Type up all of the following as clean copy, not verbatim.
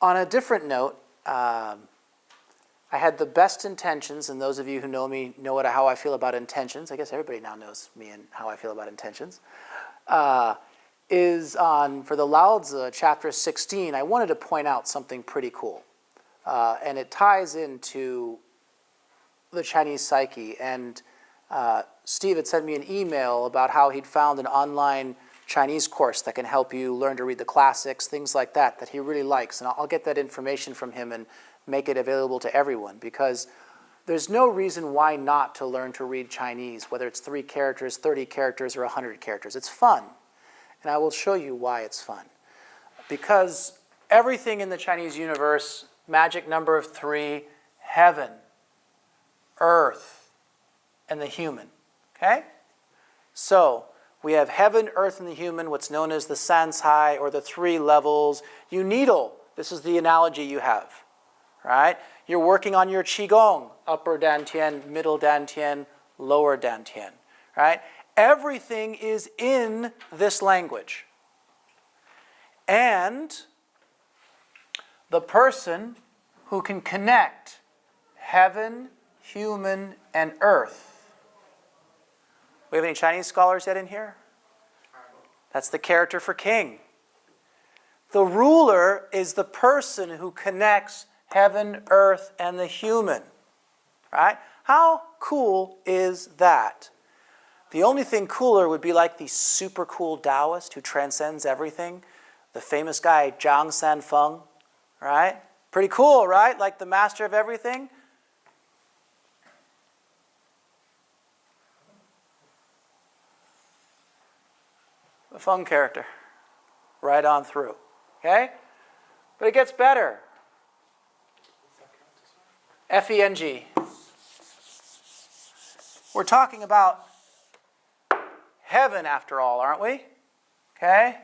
On a different note, I had the best intentions, and those of you who know me know how I feel about intentions. I guess everybody now knows me and how I feel about intentions. Is on, for the Lao Tzu, chapter 16, I wanted to point out something pretty cool. And it ties into the Chinese psyche. And Steve had sent me an email about how he'd found an online Chinese course that can help you learn to read the classics, things like that, that he really likes. And I'll get that information from him and make it available to everyone, because there's no reason why not to learn to read Chinese, whether it's 3 characters, 30 characters, or 100 characters. It's fun. And I will show you why it's fun. Because everything in the Chinese universe, magic number of 3, heaven, earth, and the human. Okay? So we have heaven, earth, and the human, what's known as the Sancai, or the 3 levels. You needle. This is the analogy you have. Right? You're working on your Qigong, upper Dantian, middle Dantian, lower Dantian. Right? Everything is in this language. And the person who can connect heaven, human, and earth. We have any Chinese scholars yet in here? That's the character for king. The ruler is the person who connects heaven, earth, and the human. Right? How cool is that? The only thing cooler would be like the super cool Taoist who transcends everything. The famous guy, Zhang Sanfeng. Right? Pretty cool, right? Like the master of everything. The Feng character. Right on through. Okay? But it gets better. Feng. We're talking about heaven after all, aren't we? Okay?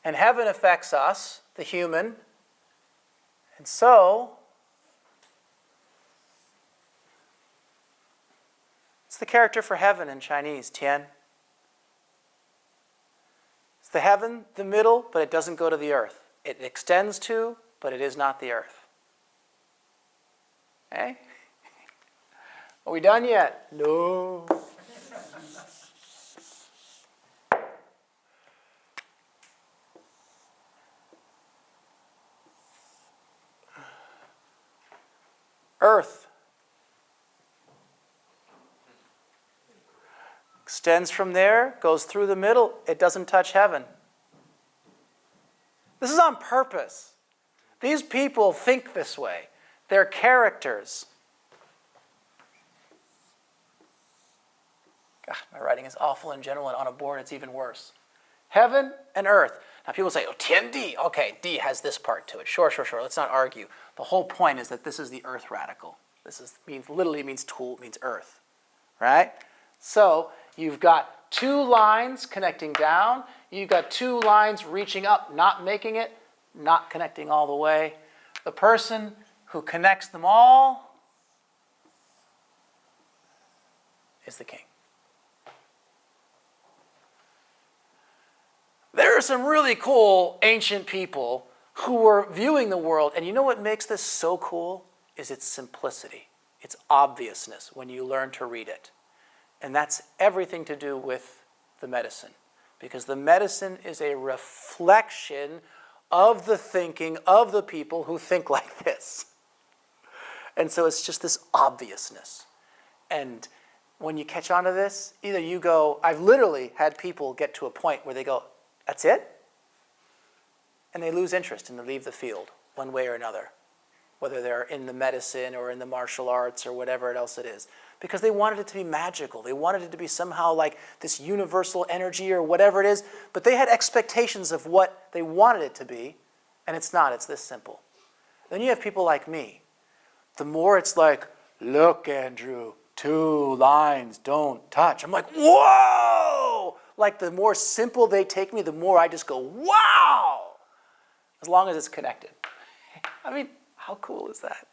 And heaven affects us, the human. And so, it's the character for heaven in Chinese, Tian. It's the heaven, the middle, but it doesn't go to the earth. It extends to, but it is not the earth. Okay? Are we done yet? No. Earth extends from there, goes through the middle. It doesn't touch heaven. This is on purpose. These people think this way. They're characters. God, my writing is awful in general, and on a board it's even worse. Heaven and earth. Now people say, oh, Tian Di. Okay, Di has this part to it. Sure. Let's not argue. The whole point is that this is the earth radical. Literally means tool, means earth. Right? So you've got 2 lines connecting down. You've got 2 lines reaching up, not making it, not connecting all the way. The person who connects them all is the king. There are some really cool ancient people who were viewing the world, and you know what makes this so cool? Is its simplicity, its obviousness when you learn to read it. And that's everything to do with the medicine, because the medicine is a reflection of the thinking of the people who think like this. And so it's just this obviousness. And when you catch on to this, either you go, I've literally had people get to a point where they go, that's it? And they lose interest and they leave the field one way or another, whether they're in the medicine or in the martial arts or whatever else it is, because they wanted it to be magical. They wanted it to be somehow like this universal energy or whatever it is, but they had expectations of what they wanted it to be, and it's not. It's this simple. Then you have people like me. The more it's like, look, Andrew, 2 lines don't touch. I'm like, whoa! Like the more simple they take me, the more I just go, wow! As long as it's connected. I mean, how cool is that?